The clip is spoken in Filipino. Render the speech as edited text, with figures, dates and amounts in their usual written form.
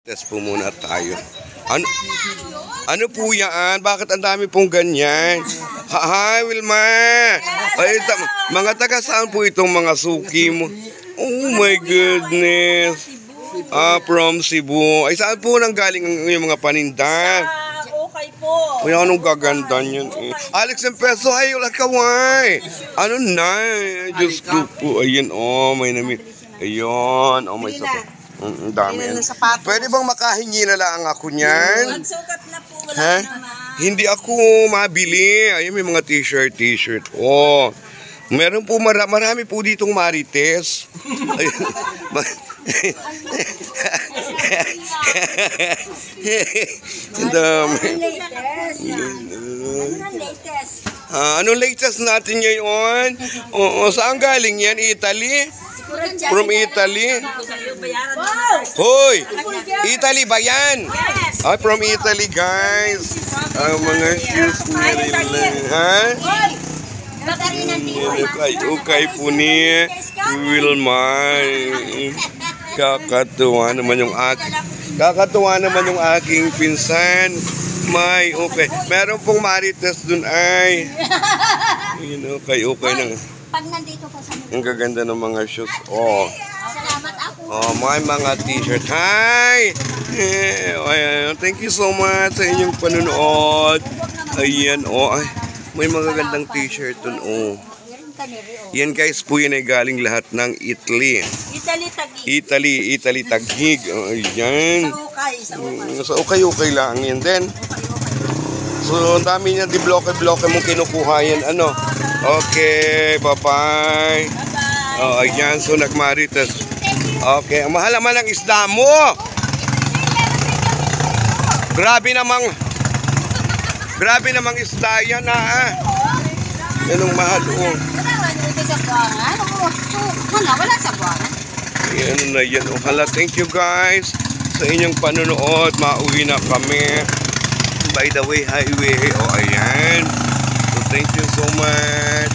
Test po muna tayo. Ano po yan? Bakit ang dami pong ganyan? Hi, Wilma! Ay, mga taga saan po itong mga suki mo? Oh my goodness! From Cebu. Ay, saan po nang galing yung mga panindan? Okay po. Ay, anong gaganda niyan eh. Alex and Peso, ay, wala kaway. Ano na? Diyos ko po. Ayan, oh, may namit. Ayun, oh, may sapat. Ang dami yan. Pwede bang makahingi na lang ako niyan? Magsukat na po. Wala Ha? naman. Hindi ako mabili. Ayun, may mga t-shirt. Oh. Meron po marami po ditong Marites. Ayun. Ang dami. Anong latest natin ngayon? Oo, saan galing yan? Italy? From Italy? Hoy! Italy ba yan? Ay, from Italy, guys. Mga shoes nila. Ha? Okay po ni Wilma. Kakatuwa naman yung aking pinsan. May, okay. Meron pong Marites dun ay. Okay na. Pag nandito ko sa Ang gaganda ng mga shoes. Oh. salamat ako. Oh, may mga t-shirt. Hi! Ayan, thank you so much sa inyong panunood. Ayan, oh. Ay, may mga gandang t-shirt dun, oh. Yan guys po, yan ay galing lahat ng Italy. Italy, Taguig. Oh, ayan. So, okay lang yan din. So, ang dami niya, di bloke-bloke mong kinukuha yan. Ano? Okay, bye-bye. Oh, ayan, so nagmarites. Okay, ang mahal naman ang isda mo. Grabe namang isda yan, ha. Yan ang mahal, oh. Wala sa buwangan. Ayan na yan, oh. Hala, thank you guys sa inyong panunood. Mauwi na kami. By the way, highway. Oh, ayan. So, thank you so much.